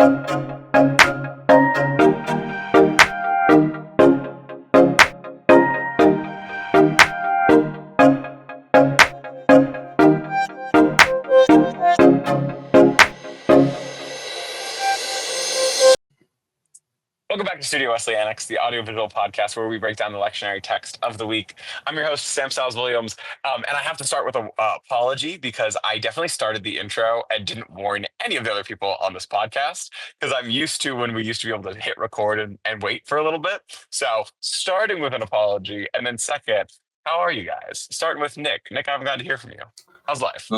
Welcome back to Studio Wesley Annex, the audiovisual podcast where we break down the lectionary text of the week. I'm your host, Sam Stiles-Williams, and I have to start with an apology because I definitely started the intro and didn't warn any of the other people on this podcast because I'm used to when we used to be able to hit record and wait for a little bit. So starting with an apology, and then second, how are you guys? Starting with Nick. Nick, I haven't gotten to hear from you. How's life?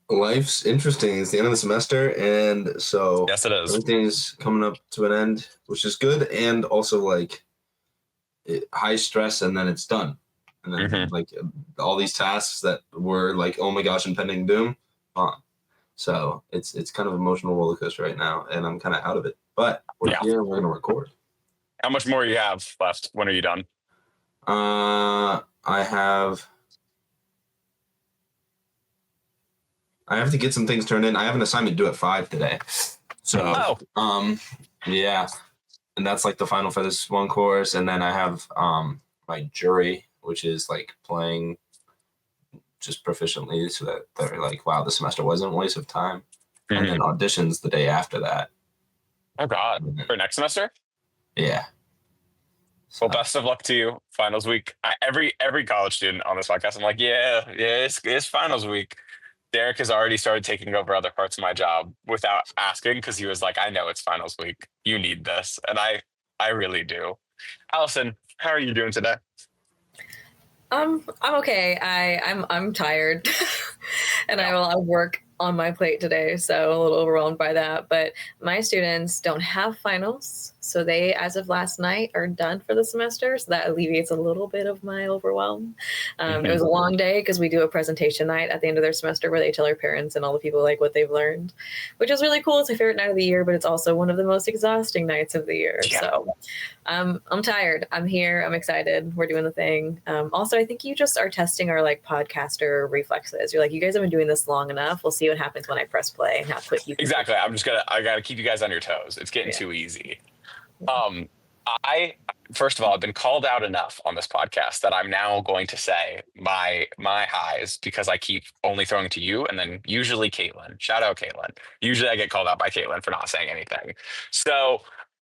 Life's interesting. It's the end of the semester, and so Yes, it is. everything's coming up to an end, which is good, and also like high stress, and then it's done, and then like all these tasks that were like, oh my gosh, impending doom, on. So it's kind of an emotional roller coaster right now, and I'm kind of out of it. But we're here, we're gonna record. How much more you have left? When are you done? I have to get some things turned in. I have an assignment due at 5 today. So, yeah. And that's like the final for this one course. And then I have my jury, which is like playing just proficiently so that they're like, wow, the semester wasn't a waste of time. Mm-hmm. And then auditions the day after that. Oh, God. For next semester? Yeah. Well, best of luck to you. Finals week. Every college student on this podcast, I'm like, it's finals week. Derek has already started taking over other parts of my job without asking because he was like, I know it's finals week. You need this. And I really do. Allison, how are you doing today? I'm okay. I'm tired and I have a lot of work on my plate today, so a little overwhelmed by that. But my students don't have finals, so they, as of last night, are done for the semester. So that alleviates a little bit of my overwhelm. It was a long day because we do a presentation night at the end of their semester where they tell their parents and all the people like what they've learned, which is really cool. It's my favorite night of the year, but it's also one of the most exhausting nights of the year. Yeah. So I'm tired. I'm here. I'm excited. We're doing the thing. Also, I think you just are testing our like podcaster reflexes. You're like, you guys have been doing this long enough. We'll see what happens when I press play and how quick you can. Exactly. I gotta keep you guys on your toes. It's getting too easy. First of all, I've been called out enough on this podcast that I'm now going to say my highs because I keep only throwing to you and then usually Caitlin. Shout out Caitlin. Usually I get called out by Caitlin for not saying anything. So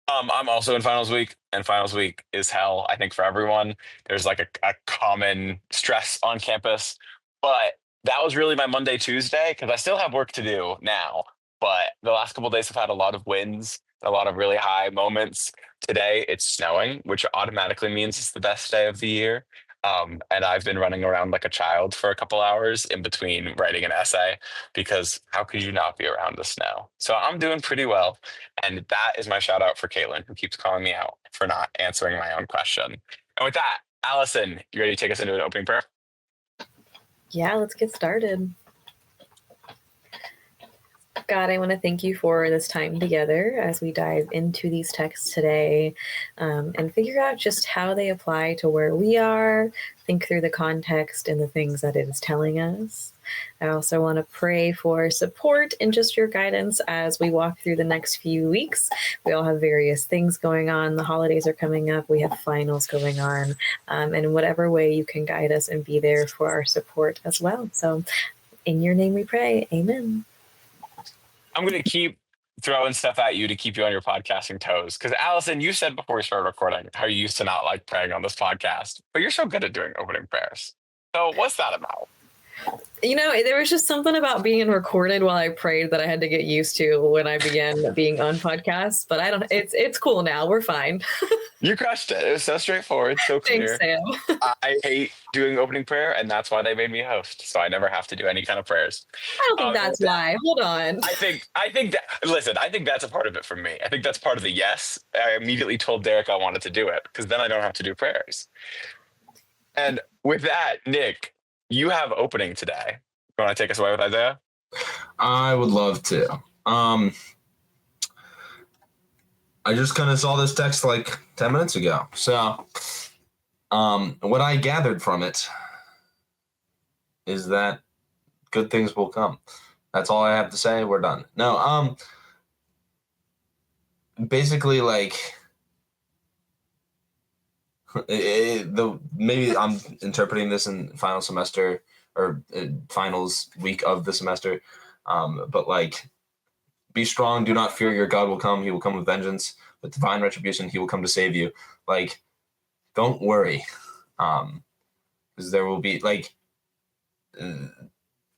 I'm also in finals week, and finals week is hell, I think, for everyone. There's like a common stress on campus, but that was really my Monday, Tuesday, because I still have work to do now. But the last couple of days have had a lot of wins, a lot of really high moments. Today it's snowing, which automatically means it's the best day of the year. And I've been running around like a child for a couple hours in between writing an essay because how could you not be around the snow? So I'm doing pretty well. And that is my shout out for Caitlin, who keeps calling me out for not answering my own question. And with that, Allison, you ready to take us into an opening prayer? Yeah, let's get started. God, I want to thank you for this time together as we dive into these texts today and figure out just how they apply to where we are, think through the context and the things that it is telling us. I also want to pray for support and just your guidance as we walk through the next few weeks. We all have various things going on. The holidays are coming up. We have finals going on. And in whatever way you can guide us and be there for our support as well. So in your name we pray. Amen. I'm going to keep throwing stuff at you to keep you on your podcasting toes. Because Allison, you said before we started recording how you used to not like praying on this podcast, but you're so good at doing opening prayers. So what's that about? You know, there was just something about being recorded while I prayed that I had to get used to when I began being on podcasts. But it's cool now. We're fine. You crushed it. It was so straightforward, so clear. Thanks, Sam. I hate doing opening prayer, and that's why they made me a host. So I never have to do any kind of prayers. I don't think that's why. Hold on. I think that, listen, I think that's a part of it for me. I think that's part of the yes. I immediately told Derek I wanted to do it because then I don't have to do prayers. And with that, Nick, you have opening today. You want to take us away with Isaiah? I would love to. I just kind of saw this text like 10 minutes ago. So what I gathered from it is that good things will come. That's all I have to say. We're done. No, basically like maybe I'm interpreting this in final semester or finals week of the semester, but like, be strong, do not fear, your God will come, he will come with vengeance, with divine retribution, he will come to save you. Like, don't worry, because there will be like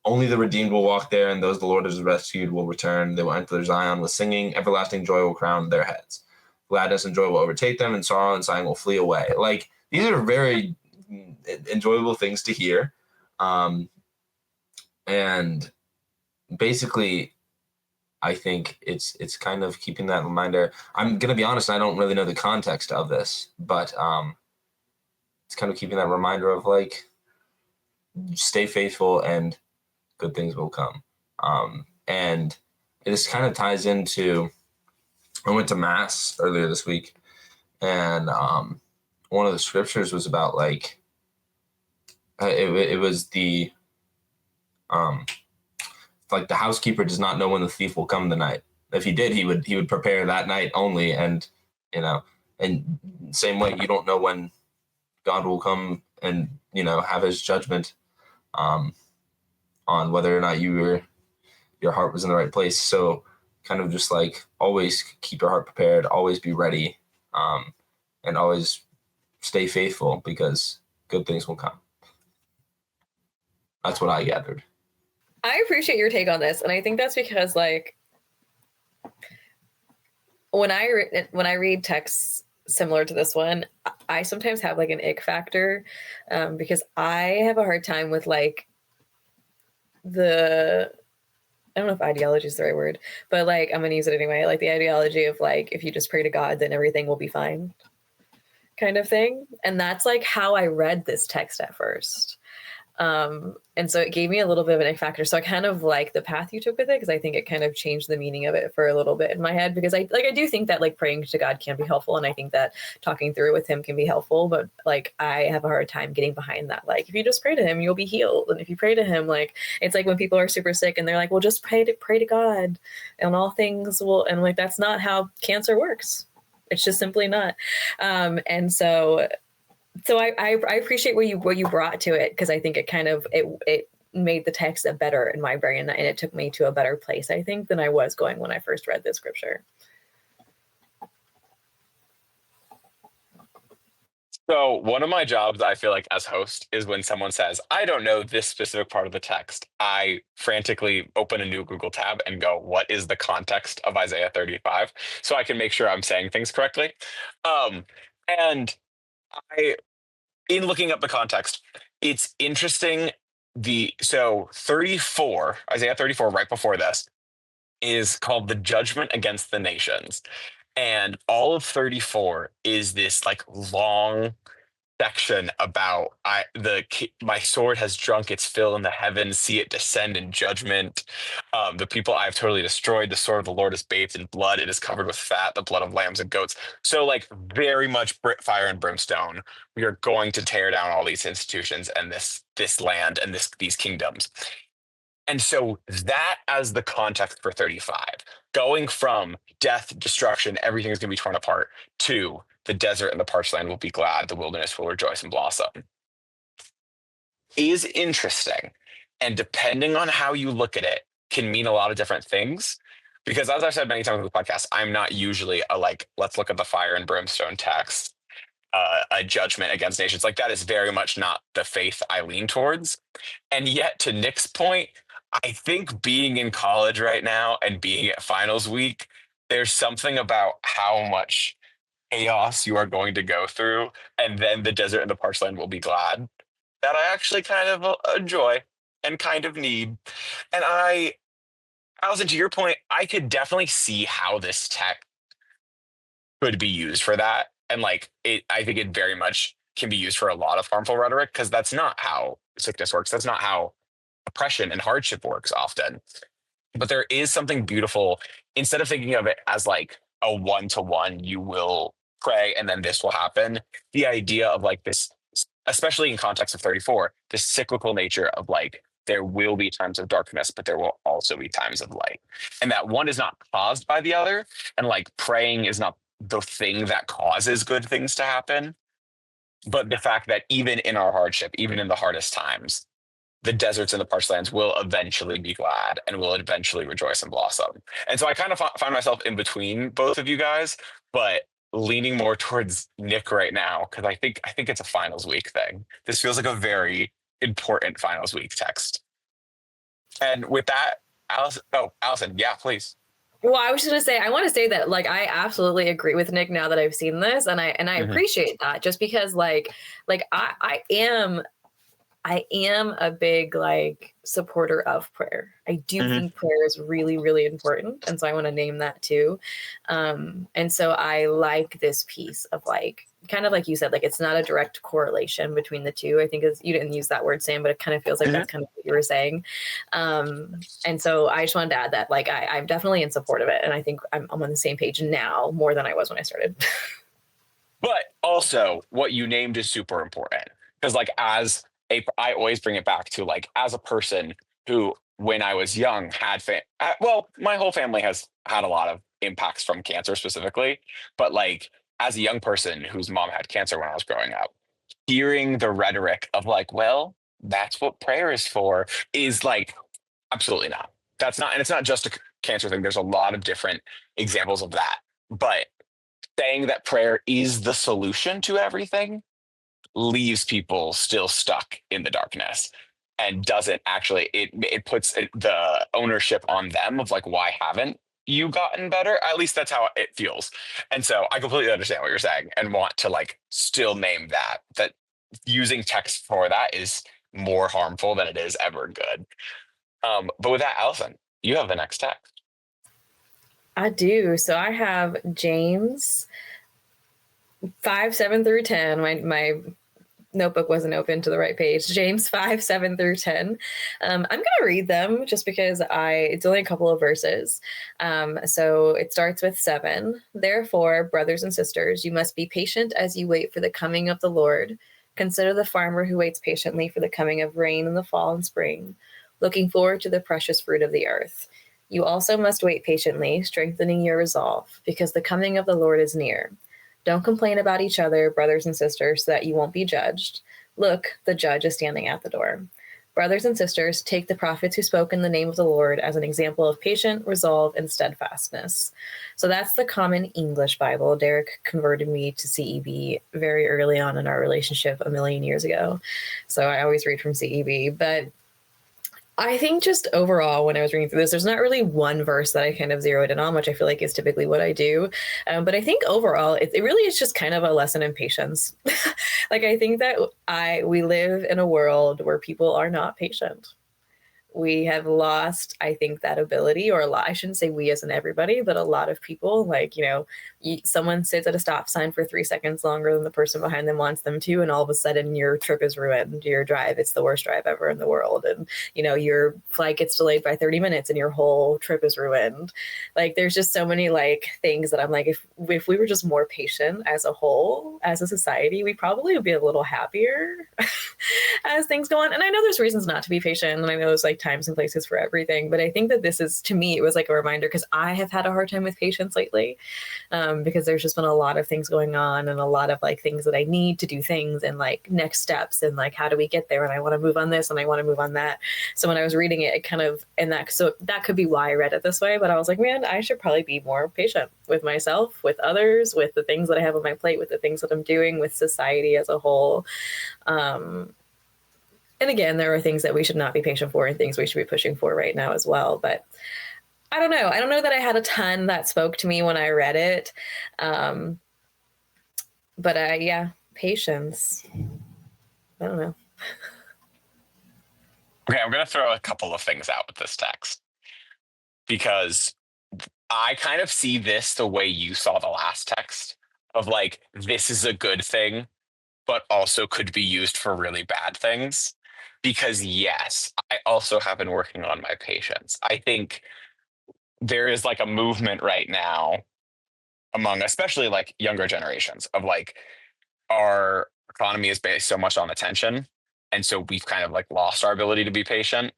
only the redeemed will walk there, and those the Lord has rescued will return. They will enter Zion with singing, everlasting joy will crown their heads. Gladness and joy will overtake them, and sorrow and sighing will flee away. Like, these are very enjoyable things to hear. And basically, I think it's kind of keeping that reminder. I'm gonna be honest, I don't really know the context of this, but it's kind of keeping that reminder of like, stay faithful and good things will come. And this kind of ties into, I went to mass earlier this week, and one of the scriptures was about like, it was the like, the housekeeper does not know when the thief will come tonight. If he did, he would prepare that night only. And and same way, you don't know when God will come and have his judgment on whether or not your heart was in the right place. So kind of just like, always keep your heart prepared, always be ready, and always stay faithful, because good things will come. That's what I gathered. I appreciate your take on this, and I think that's because like when I read texts similar to this one, I sometimes have like an ick factor, because I have a hard time with like I don't know if ideology is the right word, but like, I'm gonna use it anyway. Like the ideology of like, if you just pray to God, then everything will be fine, kind of thing. And that's like how I read this text at first. And so it gave me a little bit of an ick factor. So I kind of like the path you took with it, because I think it kind of changed the meaning of it for a little bit in my head, because I do think that like praying to God can be helpful, and I think that talking through with him can be helpful, but like I have a hard time getting behind that. Like, if you just pray to him, you'll be healed. And if you pray to him, like, it's like when people are super sick and they're like, well, just pray to God and all things will, and like, that's not how cancer works. It's just simply not. And so I appreciate what you brought to it, because I think it kind of it made the text a better in my brain, and it took me to a better place, I think, than I was going when I first read this scripture. So one of my jobs, I feel like, as host, is when someone says, I don't know this specific part of the text, I frantically open a new Google tab and go, what is the context of Isaiah 35? So I can make sure I'm saying things correctly. And in looking up the context, it's interesting. So 34, Isaiah 34, right before this, is called the judgment against the nations. And all of 34 is this like long section about my sword has drunk its fill in the heavens, see it descend in judgment. The people I have totally destroyed, the sword of the Lord is bathed in blood, it is covered with fat, the blood of lambs and goats. So like, very much fire and brimstone. We are going to tear down all these institutions and this land and these kingdoms. And so that as the context for 35, going from death, destruction, everything is going to be torn apart, to the desert and the parched land will be glad, the wilderness will rejoice and blossom, is interesting. And depending on how you look at it, can mean a lot of different things. Because as I've said many times on the podcast, I'm not usually a like, let's look at the fire and brimstone text, a judgment against nations. Like, that is very much not the faith I lean towards. And yet, to Nick's point, I think being in college right now and being at finals week, there's something about how much chaos you are going to go through, and then the desert and the parched land will be glad, that I actually kind of enjoy and kind of need. And Allison, to your point, I could definitely see how this tech could be used for that. And like, I think it very much can be used for a lot of harmful rhetoric, because that's not how sickness works. That's not how oppression and hardship works often. But there is something beautiful, instead of thinking of it as like a one-to-one, you will pray and then this will happen. The idea of like this, especially in context of 34, this cyclical nature of like, there will be times of darkness, but there will also be times of light. And that one is not caused by the other. And like praying is not the thing that causes good things to happen. But the fact that even in our hardship, even in the hardest times, the deserts and the parched lands will eventually be glad and will eventually rejoice and blossom. And so I kind of find myself in between both of you guys, but leaning more towards Nick right now because I think it's a finals week thing. This feels like a very important finals week text. And with that, Allison, yeah, please. Well, I was just gonna say, I want to say that like I absolutely agree with Nick now that I've seen this, and I appreciate that just because like I am a big like supporter of prayer. I do think prayer is really, really important. And so I want to name that too. And so I like this piece of like, kind of like you said, like it's not a direct correlation between the two. I think you didn't use that word, Sam, but it kind of feels like that's kind of what you were saying. And so I just wanted to add that like I'm definitely in support of it. And I think I'm on the same page now more than I was when I started. But also what you named is super important because like I always bring it back to like as a person who, when I was young, my whole family has had a lot of impacts from cancer specifically, but like as a young person whose mom had cancer when I was growing up, hearing the rhetoric of like, well, that's what prayer is for, is like, absolutely not. That's not, and it's not just a cancer thing. There's a lot of different examples of that, but saying that prayer is the solution to everything leaves people still stuck in the darkness and doesn't actually it puts the ownership on them of like, why haven't you gotten better? At least that's how it feels. And so I completely understand what you're saying and want to like still name that using text for that is more harmful than it is ever good. But with that, Allison, you have the next text. I do. So I have James 5:7-10. My notebook wasn't open to the right page. James 5:7-10. I'm going to read them just because it's only a couple of verses. So it starts with 7. Therefore, brothers and sisters, you must be patient as you wait for the coming of the Lord. Consider the farmer who waits patiently for the coming of rain in the fall and spring, looking forward to the precious fruit of the earth. You also must wait patiently, strengthening your resolve, because the coming of the Lord is near. Don't complain about each other, brothers and sisters, so that you won't be judged. Look, the judge is standing at the door. Brothers and sisters, take the prophets who spoke in the name of the Lord as an example of patient resolve and steadfastness. So that's the Common English Bible. Derek converted me to CEB very early on in our relationship a million years ago. So I always read from CEB. But I think just overall, when I was reading through this, there's not really one verse that I kind of zeroed in on, which I feel like is typically what I do. But I think overall, it really is just kind of a lesson in patience. Like, I think that we live in a world where people are not patient. We have lost, I think, that ability, or a lot. I shouldn't say we as in everybody, but a lot of people, like, someone sits at a stop sign for 3 seconds longer than the person behind them wants them to, and all of a sudden your trip is ruined. Your drive, it's the worst drive ever in the world. And, your flight gets delayed by 30 minutes and your whole trip is ruined. Like, there's just so many like things that I'm like, if we were just more patient as a whole, as a society, we probably would be a little happier as things go on. And I know there's reasons not to be patient, and I know there's like times and places for everything, but I think that this is, to me, it was like a reminder, because I have had a hard time with patience lately, because there's just been a lot of things going on and a lot of like things that I need to do things and like next steps and like how do we get there, and I want to move on this and I want to move on that. So when I was reading it, so that could be why I read it this way, but I was like, man, I should probably be more patient with myself, with others, with the things that I have on my plate, with the things that I'm doing, with society as a whole. And again, there are things that we should not be patient for and things we should be pushing for right now as well. But I don't know. I don't know that I had a ton that spoke to me when I read it. But yeah, patience. I don't know. Okay, I'm going to throw a couple of things out with this text because I kind of see this the way you saw the last text of like, this is a good thing, but also could be used for really bad things. Because yes, I also have been working on my patience. I think there is like a movement right now among especially like younger generations of like, our economy is based so much on attention. And so we've kind of like lost our ability to be patient.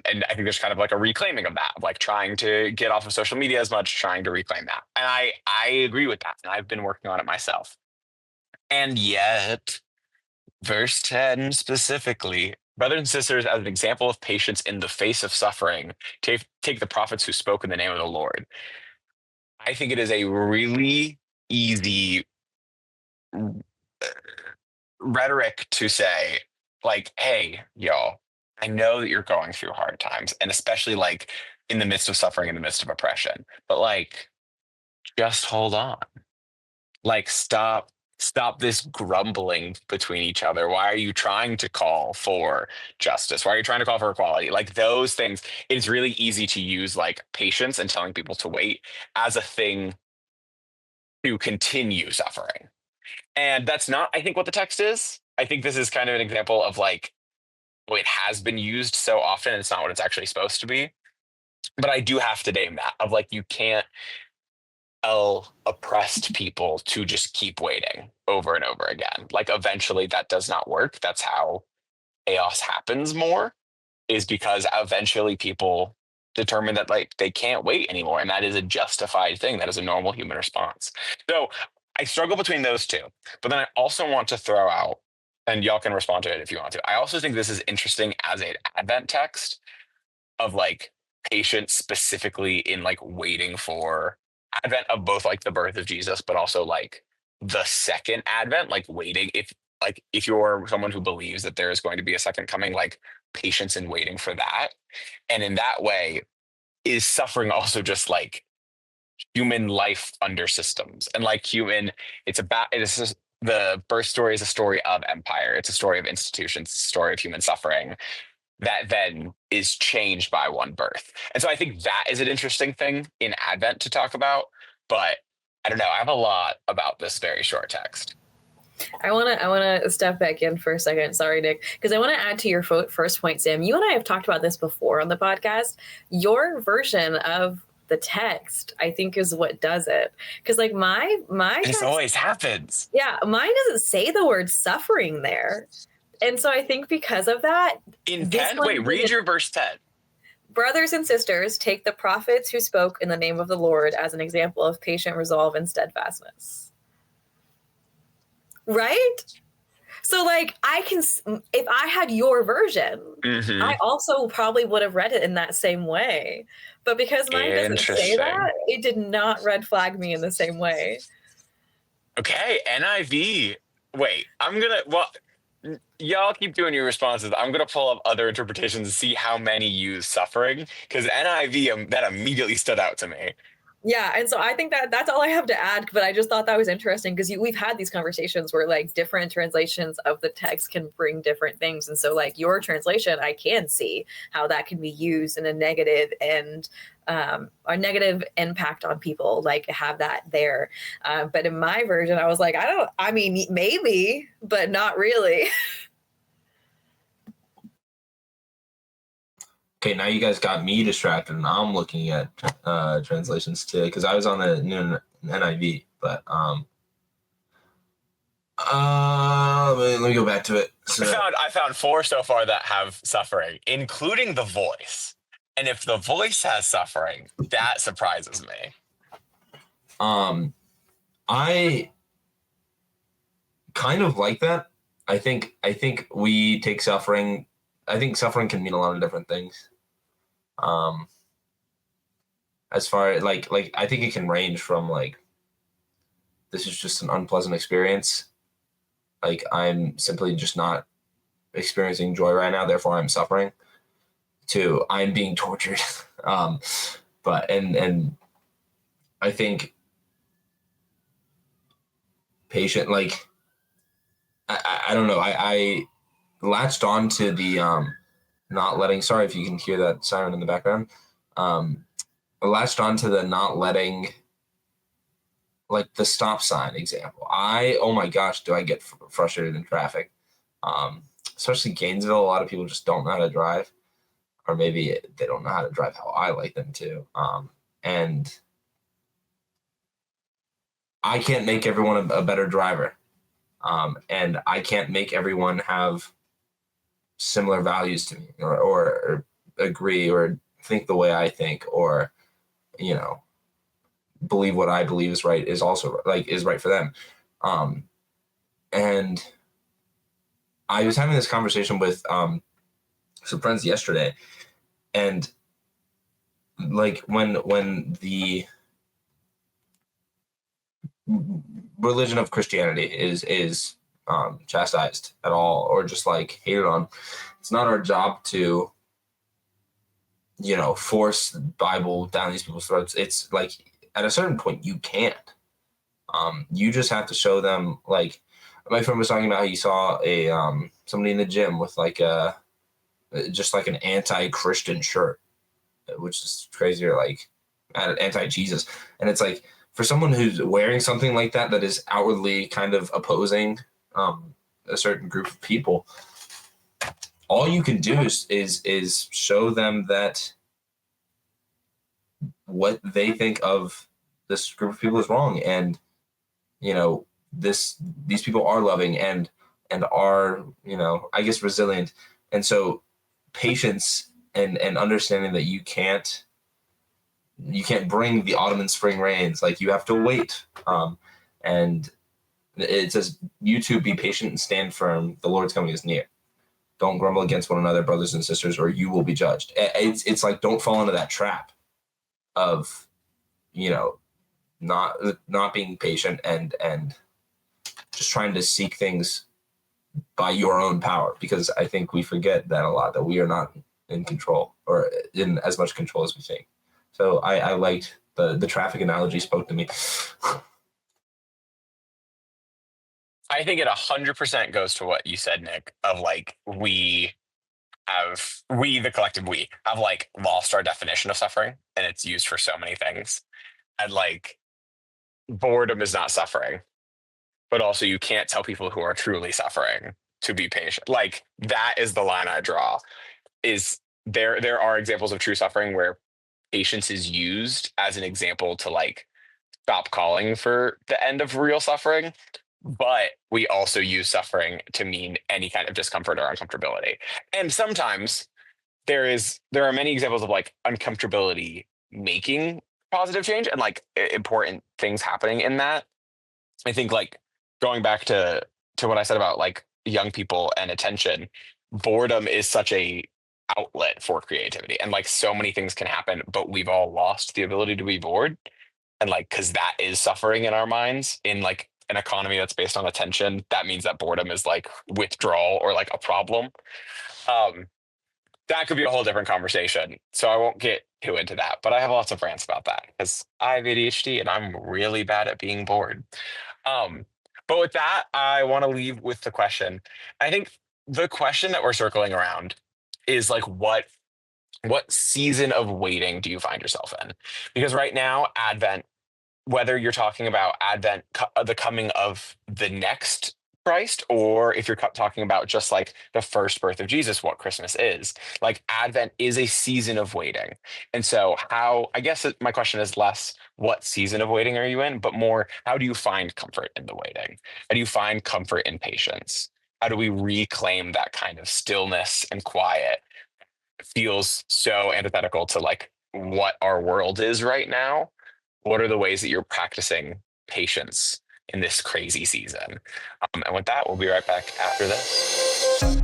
And I think there's kind of like a reclaiming of that, of like trying to get off of social media as much, trying to reclaim that. And I agree with that. And I've been working on it myself. And yet, verse 10 specifically, brothers and sisters, as an example of patience in the face of suffering, take the prophets who spoke in the name of the Lord. I think it is a really easy rhetoric to say, like, hey, y'all, I know that you're going through hard times, and especially like in the midst of suffering, in the midst of oppression, but like, just hold on. Like, stop this grumbling between each other. Why are you trying to call for justice? Why are you trying to call for equality? Like those things, it's really easy to use like patience and telling people to wait as a thing to continue suffering. And that's not, I think, what the text is. I think this is kind of an example of like, well, it has been used so often, and it's not what it's actually supposed to be. But I do have to name that of like, you can't tell oppressed people to just keep waiting over and over again. Like eventually that does not work. That's how chaos happens more, is because eventually people determine that like they can't wait anymore. And that is a justified thing. That is a normal human response. So I struggle between those two. But then I also want to throw out, and y'all can respond to it if you want to. I also think this is interesting as an Advent text of like patience specifically in like waiting for Advent of both like the birth of Jesus, but also like the second Advent, like waiting. If you're someone who believes that there is going to be a second coming, like patience in waiting for that. And in that way, is suffering also just like human life under systems and like human, the birth story is a story of empire. It's a story of institutions, it's a story of human suffering that then is changed by one birth. And so I think that is an interesting thing in Advent to talk about. But I don't know. I have a lot about this very short text. I want to step back in for a second. Sorry, Nick, because I want to add to your first point, Sam. You and I have talked about this before on the podcast. Your version of the text, I think, is what does it. Because like my this always happens. Yeah, mine doesn't say the word suffering there. And so I think because of that, in 10, read your verse 10. Brothers and sisters, take the prophets who spoke in the name of the Lord as an example of patient resolve and steadfastness. Right? So like if I had your version, I also probably would have read it in that same way. But because mine doesn't say that, it did not red flag me in the same way. Okay, NIV. Wait, y'all keep doing your responses. I'm going to pull up other interpretations and see how many use suffering, because NIV, that immediately stood out to me. Yeah, and so I think that's all I have to add, but I just thought that was interesting because we've had these conversations where like different translations of the text can bring different things. And so like your translation, I can see how that can be used in a negative and a negative impact on people, like have that there. But in my version, I was like, maybe, but not really. Okay, now you guys got me distracted, and I'm looking at translations too, because I was on the new NIV. But let me go back to it. So, I found 4 so far that have suffering, including the voice. And if the voice has suffering, that surprises me. I kind of like that. I think we take suffering. I think suffering can mean a lot of different things. As far as like I think it can range from like, this is just an unpleasant experience, like I'm simply just not experiencing joy right now, therefore I'm suffering, to I'm being tortured. But and I think patient, like I don't know, I latched on to the not letting, sorry if you can hear that siren in the background. I latched on to the not letting, like the stop sign example. Oh my gosh, do I get frustrated in traffic? Especially Gainesville, a lot of people just don't know how to drive, or maybe they don't know how to drive how I like them to. And I can't make everyone a better driver. And I can't make everyone have similar values to me, or agree or think the way I think, or, you know, believe what I believe is right, is also like is right for them. And I was having this conversation with some friends yesterday, and like when the religion of Christianity is chastised at all, or just like hated on, it's not our job to, you know, force the Bible down these people's throats. It's like at a certain point you can't. You just have to show them. Like my friend was talking about how he saw a somebody in the gym with like a just like an anti-Christian shirt, which is crazy, or like anti-Jesus. And it's like, for someone who's wearing something like that is outwardly kind of opposing a certain group of people, all you can do is show them that what they think of this group of people is wrong, and, you know, these people are loving and are, you know, I guess resilient. And so patience and understanding that you can't bring the autumn and spring rains. Like, you have to wait. And it says, you too be patient and stand firm. The Lord's coming is near. Don't grumble against one another, brothers and sisters, or you will be judged. It's like, don't fall into that trap of, you know, not being patient and just trying to seek things by your own power, because I think we forget that a lot, that we are not in control, or in as much control as we think. So I liked the traffic analogy, spoke to me. I think it 100% goes to what you said, Nick, of like, the collective, we have like lost our definition of suffering, and it's used for so many things. And like, boredom is not suffering, but also you can't tell people who are truly suffering to be patient. Like, that is the line I draw. Is there are examples of true suffering where patience is used as an example to like stop calling for the end of real suffering, but we also use suffering to mean any kind of discomfort or uncomfortability. And sometimes there are many examples of like uncomfortability making positive change, and like important things happening in that. I think, like, going back to what I said about like young people and attention, boredom is such a outlet for creativity, and like so many things can happen, but we've all lost the ability to be bored. And like, because that is suffering in our minds, in like an economy that's based on attention, that means that boredom is like withdrawal or like a problem. um that could be a whole different conversation, so I won't get too into that, but I have lots of rants about that because I have ADHD and I'm really bad at being bored. um but with that, I want to leave with the question. I think the question that we're circling around is like, what season of waiting do you find yourself in? Because right now, Advent, whether you're talking about Advent, the coming of the next Christ, or if you're talking about just like the first birth of Jesus, what Christmas is, like, Advent is a season of waiting. And so, I guess my question is less what season of waiting are you in, but more, how do you find comfort in the waiting? How do you find comfort in patience? How do we reclaim that kind of stillness and quiet? It feels so antithetical to like what our world is right now. What are the ways that you're practicing patience in this crazy season? And with that, we'll be right back after this.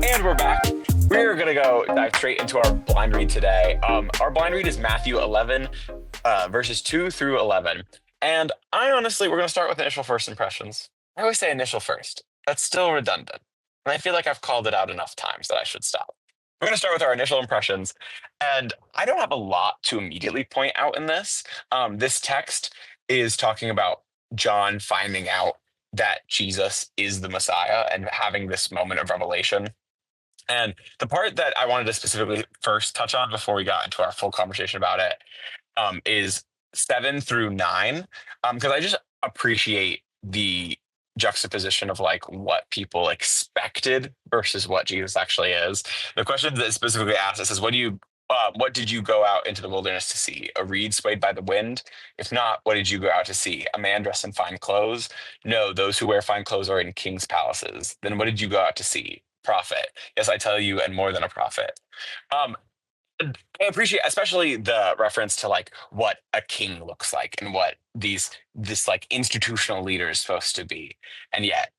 And we're back. We're going to go dive straight into our blind read today. Our blind read is Matthew 11, verses 2 through 11. And we're going to start with initial first impressions. I always say initial first. That's still redundant. And I feel like I've called it out enough times that I should stop. We're going to start with our initial impressions. And I don't have a lot to immediately point out in this. This text is talking about John finding out that Jesus is the Messiah and having this moment of revelation. And the part that I wanted to specifically first touch on before we got into our full conversation about it is 7 through 9, because I just appreciate the juxtaposition of like what people expected versus what Jesus actually is. The question that specifically asks us is, what did you go out into the wilderness to see? A reed swayed by the wind? If not, what did you go out to see? A man dressed in fine clothes? No, those who wear fine clothes are in king's palaces. Then what did you go out to see? Prophet. Yes, I tell you, and more than a prophet. Um, I appreciate especially the reference to like what a king looks like and what this like institutional leader is supposed to be. And yet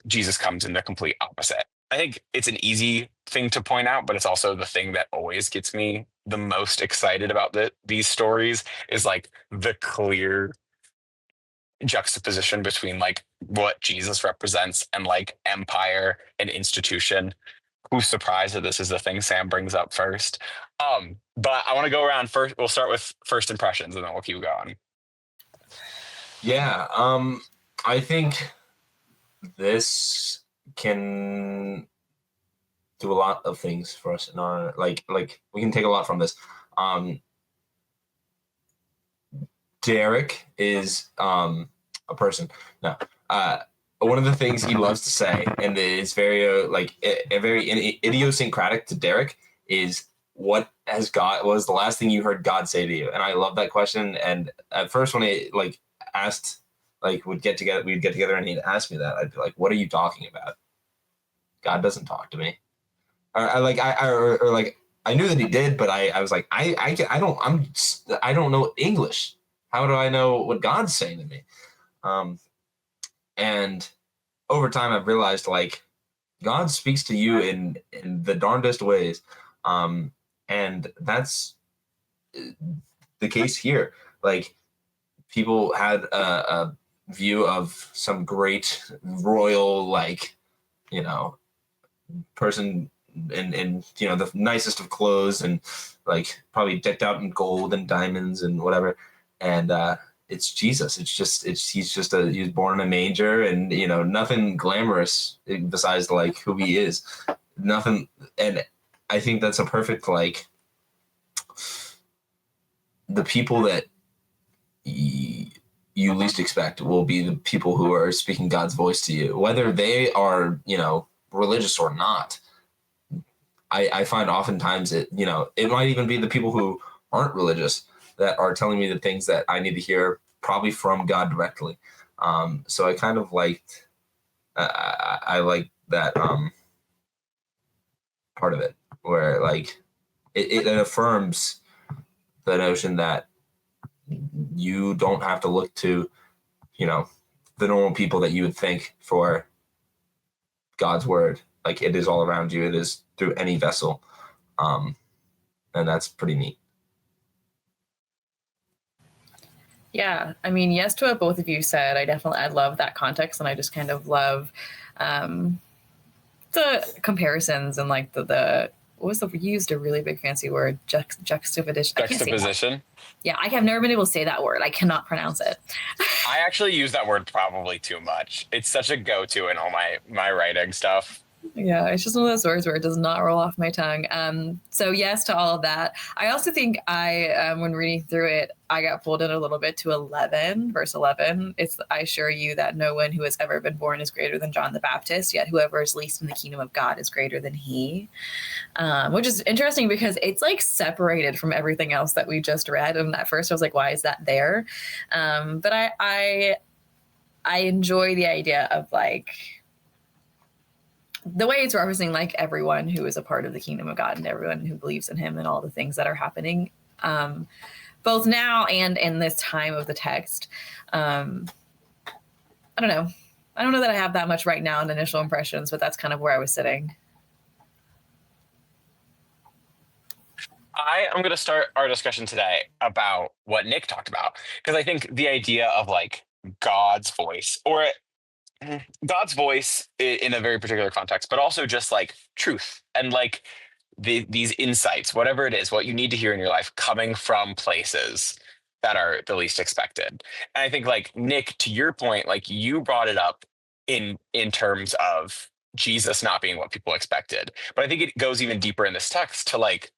Jesus comes in the complete opposite. I think it's an easy thing to point out, but it's also the thing that always gets me the most excited about these stories is like the clear juxtaposition between like what Jesus represents and like empire and institution. Who's surprised that this is the thing Sam brings up first? But I want to go around first. We'll start with first impressions and then we'll keep going. Yeah, I think this can do a lot of things for us in our like we can take a lot from this. Derek is a person. No, one of the things he loves to say, and it's very a very idiosyncratic to Derek, is what was the last thing you heard God say to you? And I love that question. And at first, when I like asked, like we'd get together, and he'd ask me that, I'd be like, "What are you talking about? God doesn't talk to me." Or like I knew that he did, but I was like, I don't know English. How do I know what God's saying to me? And over time, I've realized like God speaks to you in the darndest ways, and that's the case here. Like people had a view of some great royal, like person in the nicest of clothes and like probably decked out in gold and diamonds and whatever, and it's Jesus. He was born in a manger, and nothing glamorous besides like who he is. Nothing. And I think that's a perfect like the people that you least expect will be the people who are speaking God's voice to you, whether they are religious or not. I find oftentimes it might even be the people who aren't religious that are telling me the things that I need to hear, probably from God directly. So I kind of liked, I like that part of it, where like it affirms the notion that you don't have to look to, the normal people that you would think for God's word. Like it is all around you. It is through any vessel. And that's pretty neat. Yeah, I mean, yes to what both of you said. I love that context, and I just kind of love the comparisons and like the what was the we used a really big fancy word, juxtaposition. Juxtaposition. Yeah, I have never been able to say that word. I cannot pronounce it. I actually use that word probably too much. It's such a go-to in all my writing stuff. Yeah, it's just one of those words where it does not roll off my tongue. So yes to all of that. I also think when reading through it, I got pulled in a little bit to 11, verse 11. It's, I assure you that no one who has ever been born is greater than John the Baptist, yet whoever is least in the kingdom of God is greater than he. Which is interesting because it's like separated from everything else that we just read. And at first I was like, why is that there? But I enjoy the idea of like, the way it's referencing like everyone who is a part of the kingdom of God and everyone who believes in him and all the things that are happening, both now and in this time of the text. I don't know. I don't know that I have that much right now in initial impressions, but that's kind of where I was sitting. I am going to start our discussion today about what Nick talked about, because I think the idea of like God's voice, or God's voice in a very particular context, but also just like truth and like these insights, whatever it is, what you need to hear in your life coming from places that are the least expected. And I think like Nick, to your point, like you brought it up in terms of Jesus not being what people expected. But I think it goes even deeper in this text to like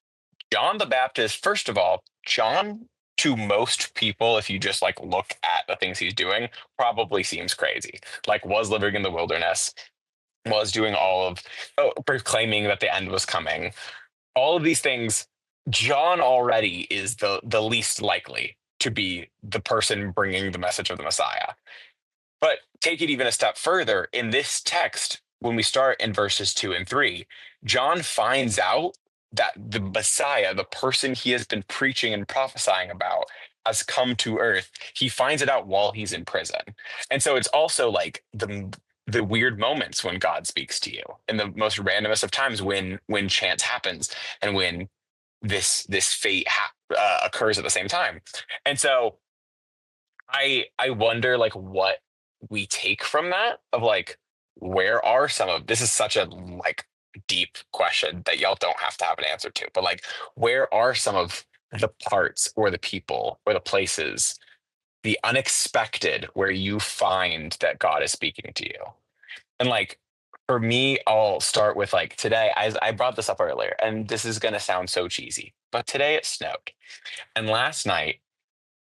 John the Baptist. First of all, John to most people, if you just like look at the things he's doing, probably seems crazy. Like was living in the wilderness, was doing all of proclaiming that the end was coming. All of these things, John already is the least likely to be the person bringing the message of the Messiah. But take it even a step further. In this text, when we start in verses 2 and 3, John finds out that the Messiah, the person he has been preaching and prophesying about, has come to earth. He finds it out while he's in prison. And so it's also like the weird moments when God speaks to you, in the most randomest of times, when chance happens and when this fate occurs at the same time. And so I wonder like what we take from that, of like, where are some of this is such a like deep question that y'all don't have to have an answer to, but like, where are some of the parts or the people or the places, the unexpected, where you find that God is speaking to you? And like, for me, I'll start with like today, I brought this up earlier, and this is going to sound so cheesy, but today it snowed. And last night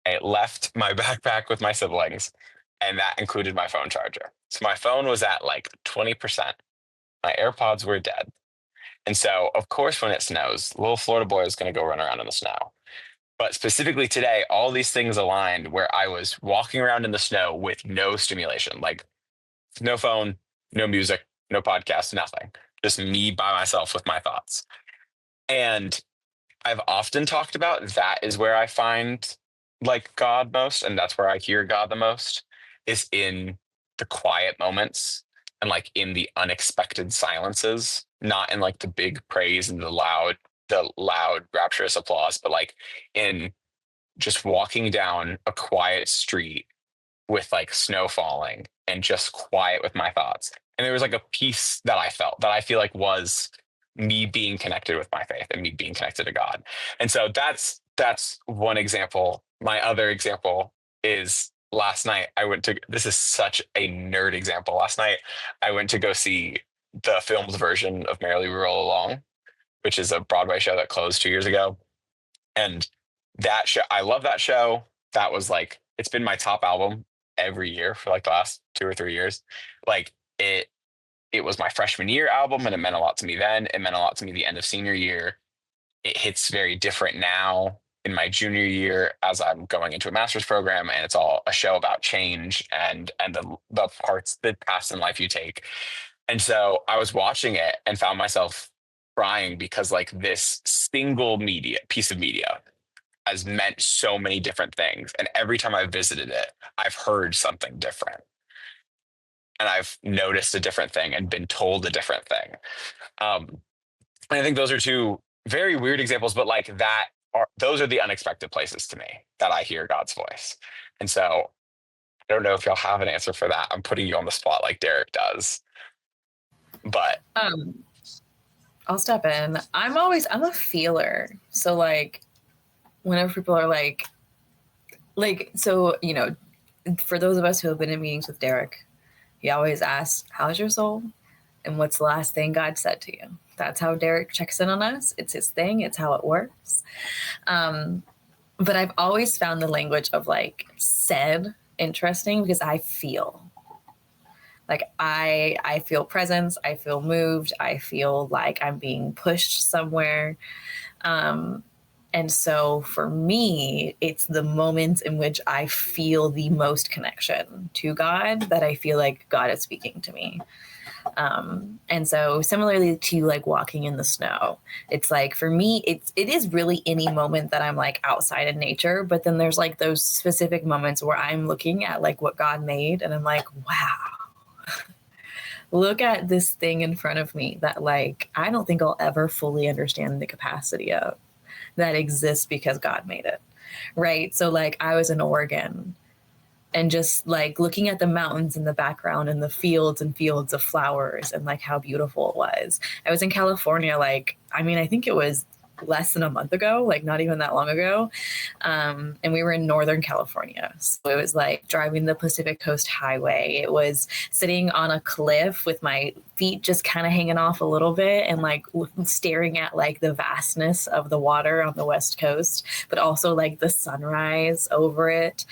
I left my backpack with my siblings, and that included my phone charger. So my phone was at like 20%. My AirPods were dead. And so, of course, when it snows, little Florida boy is going to go run around in the snow. But specifically today, all these things aligned where I was walking around in the snow with no stimulation, like no phone, no music, no podcast, nothing. Just me by myself with my thoughts. And I've often talked about that is where I find like God most, and that's where I hear God the most, is in the quiet moments and like in the unexpected silences, not in like the big praise and the loud rapturous applause, but like in just walking down a quiet street with like snow falling and just quiet with my thoughts. And there was like a peace that I felt, that I feel like was me being connected with my faith and me being connected to God. And so that's one example. My other example is last night this is such a nerd example. Last night I went to go see the filmed version of Merrily We Roll Along, which is a Broadway show that closed 2 years ago. And that show, I love that show. That was like, it's been my top album every year for like the last 2 or 3 years. Like it was my freshman year album, and it meant a lot to me then. It meant a lot to me the end of senior year. It hits very different now in my junior year as I'm going into a master's program, and it's all a show about change and the parts, the paths in life you take. And so I was watching it and found myself crying because like this single piece of media has meant so many different things. And every time I've visited it, I've heard something different. And I've noticed a different thing and been told a different thing. And I think those are two very weird examples, but like those are the unexpected places to me that I hear God's voice. And so I don't know if y'all have an answer for that. I'm putting you on the spot like Derek does. But I'll step in. I'm a feeler. So like whenever people are like, so, you know, for those of us who have been in meetings with Derek, he always asks, how's your soul? And what's the last thing God said to you? That's how Derek checks in on us. It's his thing. It's how it works. But I've always found the language of like said interesting because I feel like I feel presence. I feel moved. I feel like I'm being pushed somewhere. And so for me, it's the moments in which I feel the most connection to God that I feel like God is speaking to me. And so similarly to like walking in the snow, it's like for me, it is really any moment that I'm like outside in nature, but then there's like those specific moments where I'm looking at like what God made and I'm like, wow, look at this thing in front of me that like, I don't think I'll ever fully understand the capacity of. That exists because God made it, right? So like I was in Oregon and just like looking at the mountains in the background and the fields and fields of flowers and like how beautiful it was. I was in California, like, I mean, I think it was less than a month ago, like not even that long ago. And we were in Northern California. So it was like driving the Pacific Coast Highway. It was sitting on a cliff with my feet just kind of hanging off a little bit and like staring at like the vastness of the water on the West Coast, but also like the sunrise over it.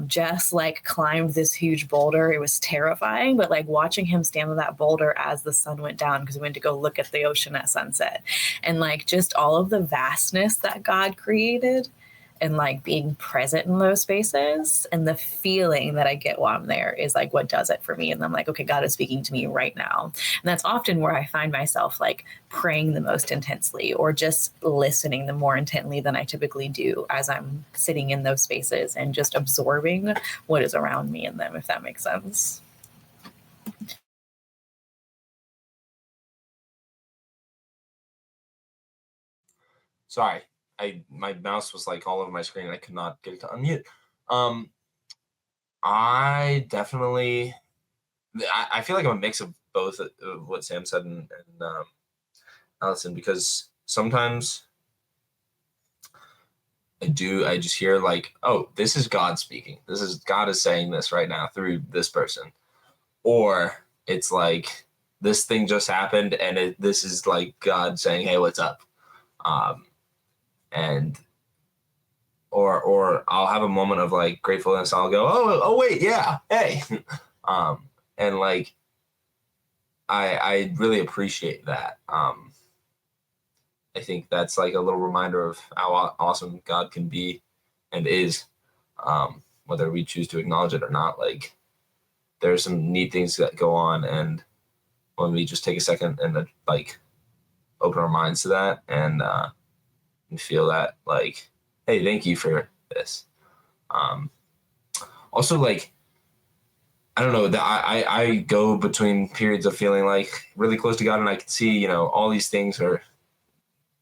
Jess like climbed this huge boulder. It was terrifying, but like watching him stand on that boulder as the sun went down, because we went to go look at the ocean at sunset, and like just all of the vastness that God created, and like being present in those spaces, and the feeling that I get while I'm there is like what does it for me. And I'm like, okay, God is speaking to me right now. And that's often where I find myself like praying the most intensely, or just listening the more intently than I typically do as I'm sitting in those spaces and just absorbing what is around me in them, if that makes sense. Sorry, my mouse was like all over my screen and I could not get it to unmute. I definitely, I feel like I'm a mix of both what Sam said and Allison, because sometimes I just hear like, oh, this is God speaking. God is saying this right now through this person. Or it's like, this thing just happened and this is like God saying, hey, what's up? And or I'll have a moment of like gratefulness. I'll go, oh wait, yeah, hey, and like I really appreciate that. I think that's like a little reminder of how awesome God can be and is, whether we choose to acknowledge it or not. Like there's some neat things that go on, and when we just take a second and like open our minds to that and feel that, like, hey, thank you for this. Also, like, I don't know, that I go between periods of feeling like really close to God, and I can see, you know, all these things are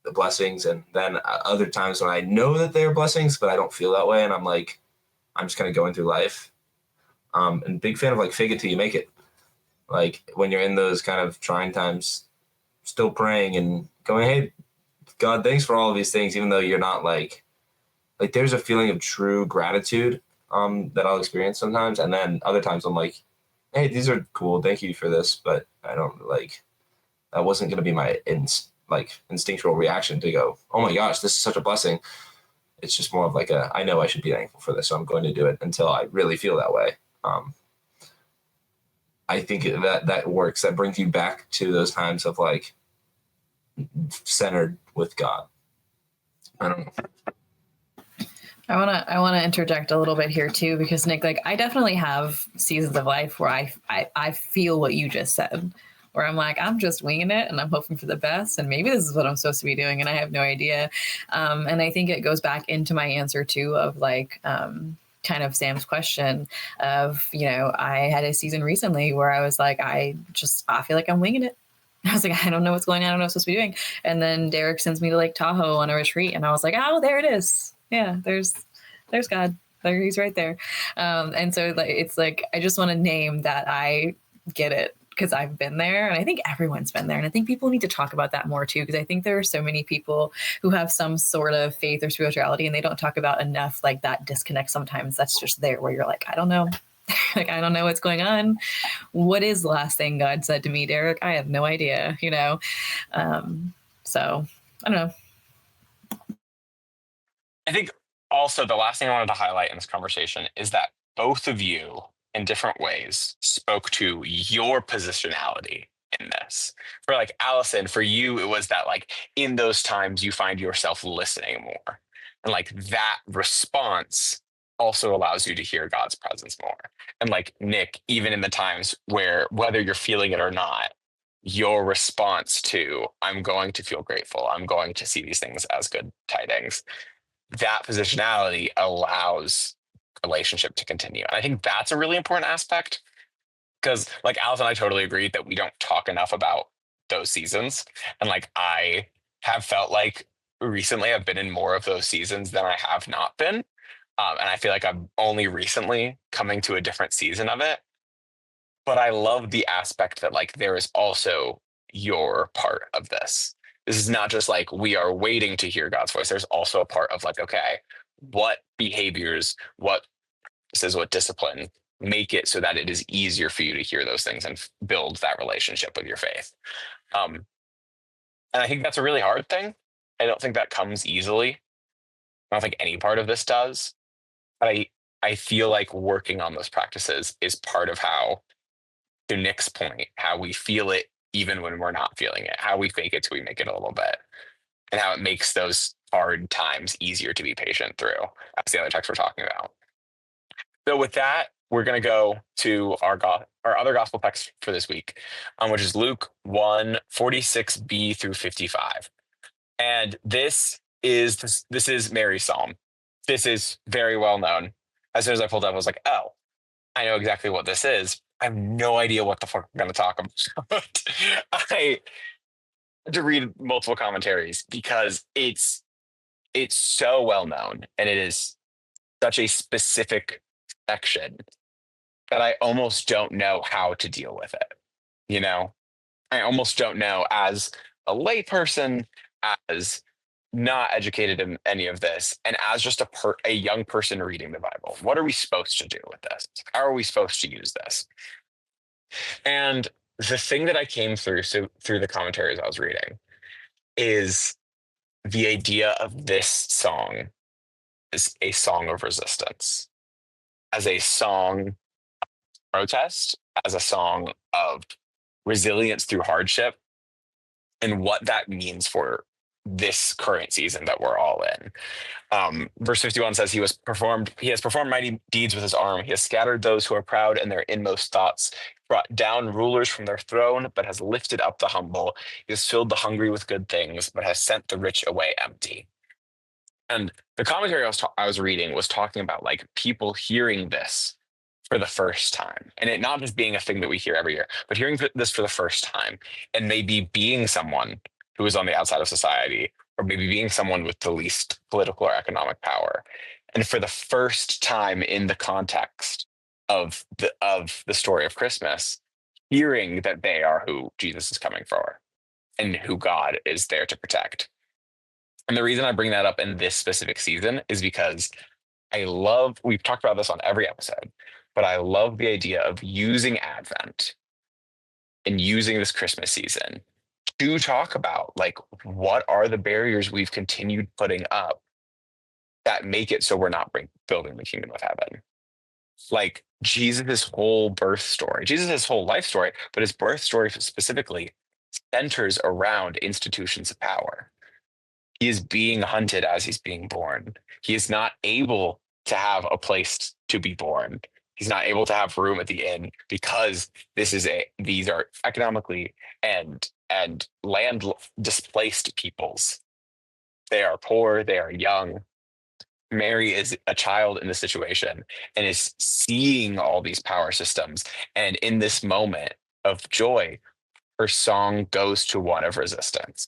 the blessings, and then other times when I know that they're blessings, but I don't feel that way, and I'm like, I'm just kind of going through life. And big fan of like fake it till you make it. Like when you're in those kind of trying times, still praying and going, hey, God, thanks for all of these things, even though you're not like there's a feeling of true gratitude that I'll experience sometimes. And then other times I'm like, hey, these are cool. Thank you for this. But I don't like, that wasn't going to be my instinctual reaction to go, oh my gosh, this is such a blessing. It's just more of like I know I should be thankful for this, so I'm going to do it until I really feel that way. I think that works. That brings you back to those times of like centered with God. I don't know. I wanna interject a little bit here too, because Nick, like I definitely have seasons of life where I feel what you just said, where I'm like, I'm just winging it and I'm hoping for the best, and maybe this is what I'm supposed to be doing and I have no idea. And I think it goes back into my answer too of like kind of Sam's question of, you know, I had a season recently where I was like, I feel like I'm winging it. I was like, I don't know what's going on. I don't know what I'm supposed to be doing. And then Derek sends me to Lake Tahoe on a retreat. And I was like, oh, there it is. Yeah, there's God. There, he's right there. And so like, it's like, I just want to name that I get it, because I've been there, and I think everyone's been there. And I think people need to talk about that more too, because I think there are so many people who have some sort of faith or spirituality, and they don't talk about enough like that disconnect sometimes that's just there, where you're like, I don't know. Like, I don't know what's going on. What is the last thing God said to me, Derek? I have no idea, you know? So I don't know. I think also the last thing I wanted to highlight in this conversation is that both of you in different ways spoke to your positionality in this. For like Allison, for you, it was that like in those times you find yourself listening more. And like that response also allows you to hear God's presence more. And like Nick, even in the times where whether you're feeling it or not, your response to I'm going to feel grateful, I'm going to see these things as good tidings, that positionality allows relationship to continue. And I think that's a really important aspect, because like Alice and I totally agreed that we don't talk enough about those seasons. And like I have felt like recently I've been in more of those seasons than I have not been. And I feel like I'm only recently coming to a different season of it. But I love the aspect that like there is also your part of this. This is not just like we are waiting to hear God's voice. There's also a part of like, okay, what behaviors, what says, what discipline make it so that it is easier for you to hear those things and build that relationship with your faith. And I think that's a really hard thing. I don't think that comes easily. I don't think any part of this does. But I feel like working on those practices is part of how, to Nick's point, how we feel it even when we're not feeling it, how we fake it till we make it a little bit, and how it makes those hard times easier to be patient through. That's the other text we're talking about. So with that, we're going to go to our other gospel text for this week, which is Luke 1:46b through 55. And this is Mary's psalm. This is very well known. As soon as I pulled up, I was like, oh, I know exactly what this is. I have no idea what the fuck I'm going to talk about. I had to read multiple commentaries because it's so well known, and it is such a specific section that I almost don't know how to deal with it. You know, I almost don't know, as a layperson, as not educated in any of this, and as just a young person reading the Bible, what are we supposed to do with this? How are we supposed to use this? And the thing that I came through the commentaries I was reading is the idea of this song as a song of resistance, as a song of protest, as a song of resilience through hardship, and what that means for this current season that we're all in. Verse 51 says, he has performed mighty deeds with his arm. He has scattered those who are proud in their inmost thoughts, brought down rulers from their throne, but has lifted up the humble. He has filled the hungry with good things, but has sent the rich away empty. And the commentary I was reading was talking about like people hearing this for the first time, and it not just being a thing that we hear every year, but hearing this for the first time, and maybe being someone who is on the outside of society, or maybe being someone with the least political or economic power, and for the first time in the context of the story of Christmas, hearing that they are who Jesus is coming for and who God is there to protect. And the reason I bring that up in this specific season is because we've talked about this on every episode, but I love the idea of using Advent and using this Christmas season to talk about like, what are the barriers we've continued putting up that make it so we're not building the kingdom of heaven? Like Jesus' whole birth story, Jesus' whole life story, but his birth story specifically centers around institutions of power. He is being hunted as he's being born. He is not able to have a place to be born. He's not able to have room at the inn because these are economically and land displaced peoples. They are poor, they are young. Mary is a child in this situation and is seeing all these power systems. And in this moment of joy, her song goes to one of resistance,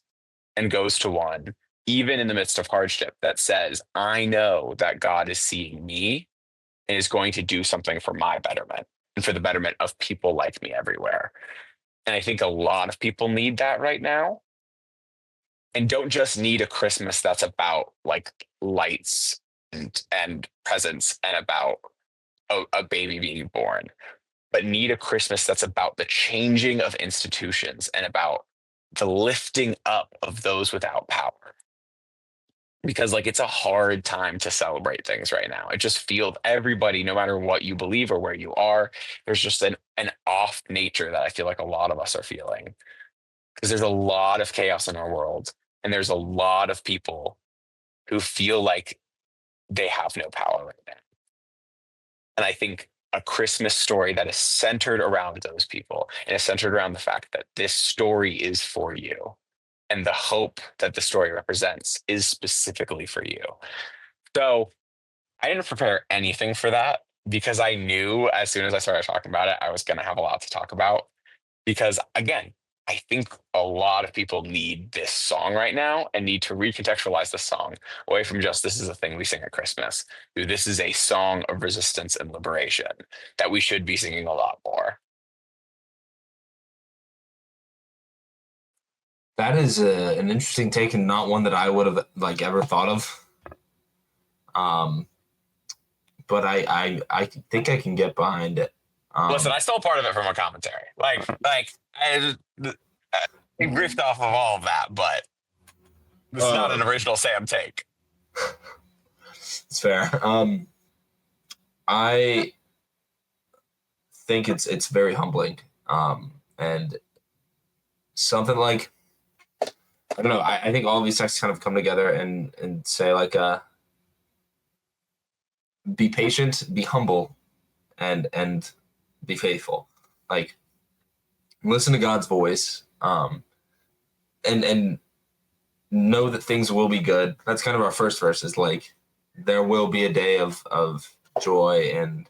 and goes to one, even in the midst of hardship, that says, I know that God is seeing me and is going to do something for my betterment and for the betterment of people like me everywhere. And I think a lot of people need that right now, and don't just need a Christmas that's about like lights and presents and about a baby being born, but need a Christmas that's about the changing of institutions and about the lifting up of those without power. Because like it's a hard time to celebrate things right now. It just feels, everybody, no matter what you believe or where you are, there's just an off nature that I feel like a lot of us are feeling, because there's a lot of chaos in our world, and there's a lot of people who feel like they have no power right now. And I think a Christmas story that is centered around those people and is centered around the fact that this story is for you, and the hope that the story represents is specifically for you. So I didn't prepare anything for that, because I knew as soon as I started talking about it, I was going to have a lot to talk about. Because again, I think a lot of people need this song right now and need to recontextualize the song away from just, this is a thing we sing at Christmas, to this is a song of resistance and liberation that we should be singing a lot more. That is an interesting take and not one that I would have like ever thought of. But I think I can get behind it. Listen, I stole part of it from a commentary. I riffed off of all of that, but this is not an original Sam take. It's fair. I think it's very humbling. And something like, I don't know, I think all of these texts kind of come together and say like, be patient, be humble, and be faithful. Like, listen to God's voice, and know that things will be good. That's kind of our first verse, is like, there will be a day of joy and,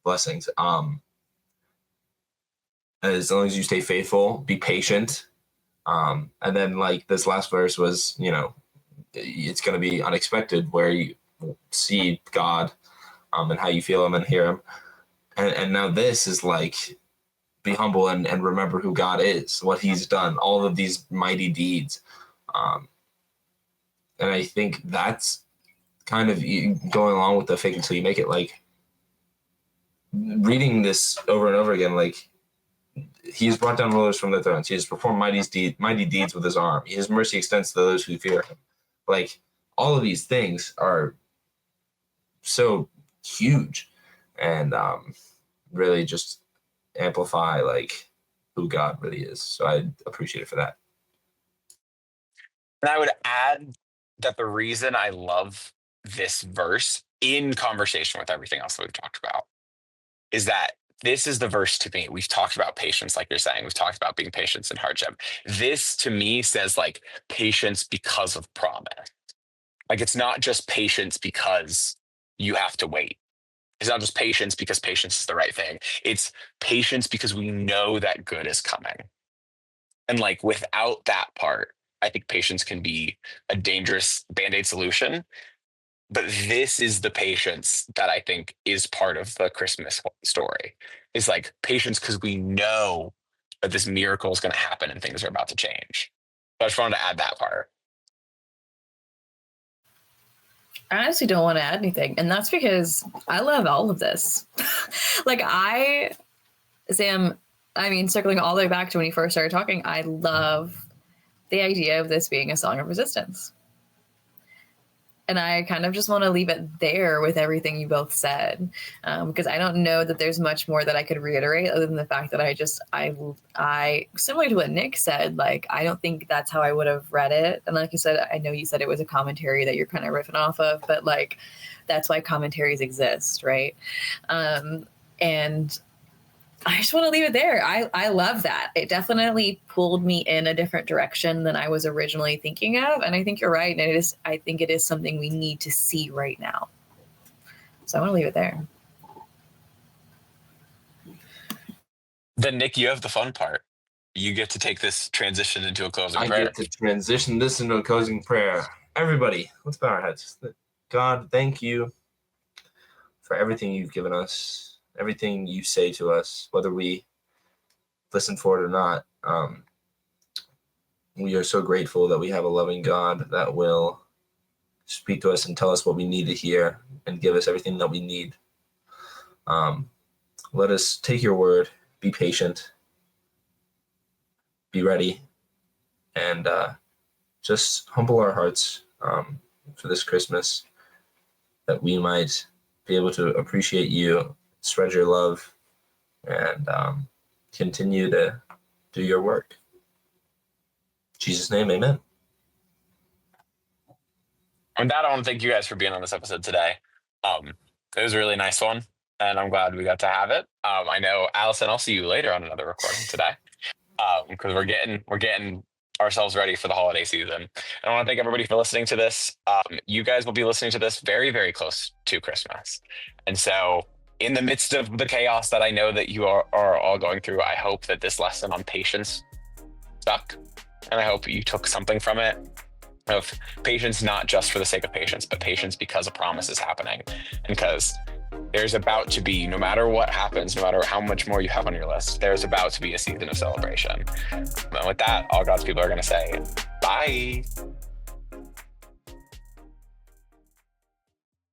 blessings. As long as you stay faithful, be patient. And then like this last verse was, it's going to be unexpected, where you see God, and how you feel him and hear him. And now this is like, be humble and remember who God is, what he's done, all of these mighty deeds. And I think that's kind of going along with the fake until you make it, like reading this over and over again, like, he has brought down rulers from their thrones. He has performed mighty deeds with his arm. His mercy extends to those who fear him. Like, all of these things are so huge, and really just amplify like who God really is. So I appreciate it for that. And I would add that the reason I love this verse in conversation with everything else that we've talked about is that this is the verse to me. We've talked about patience, like you're saying. We've talked about being patient in hardship. This to me says like patience because of promise. Like, it's not just patience because you have to wait. It's not just patience because patience is the right thing. It's patience because we know that good is coming. And like, without that part, I think patience can be a dangerous Band-Aid solution. But this is the patience that I think is part of the Christmas story. Is like patience because we know that this miracle is going to happen and things are about to change. So I just wanted to add that part. I honestly don't want to add anything. And that's because I love all of this. Sam, circling all the way back to when you first started talking, I love the idea of this being a song of resistance. And I kind of just want to leave it there with everything you both said, because I don't know that there's much more that I could reiterate other than the fact that I similar to what Nick said, like, I don't think that's how I would have read it. And like you said, I know you said it was a commentary that you're kind of riffing off of, but like, that's why commentaries exist, right? And I just want to leave it there. I love that. It definitely pulled me in a different direction than I was originally thinking of. And I think you're right. And I think it is something we need to see right now. So I want to leave it there. Then Nick, you have the fun part. You get to take this transition into a closing prayer. I get to transition this into a closing prayer. Everybody, let's bow our heads. God, thank you for everything you've given us. Everything you say to us, whether we listen for it or not. We are so grateful that we have a loving God that will speak to us and tell us what we need to hear and give us everything that we need. Let us take your word, be patient, be ready, and just humble our hearts for this Christmas, that we might be able to appreciate you, spread your love, and continue to do your work. In Jesus' name, amen. On that, I want to thank you guys for being on this episode today. It was a really nice one, and I'm glad we got to have it. I know, Allison, I'll see you later on another recording today, because we're getting ourselves ready for the holiday season. And I want to thank everybody for listening to this. You guys will be listening to this very, very close to Christmas, and so in the midst of the chaos that I know that you are all going through, I hope that this lesson on patience stuck, and I hope you took something from it, of patience, not just for the sake of patience, but patience because a promise is happening, and because there's about to be, no matter what happens, no matter how much more you have on your list, there's about to be a season of celebration. And with that, all God's people are going to say, bye.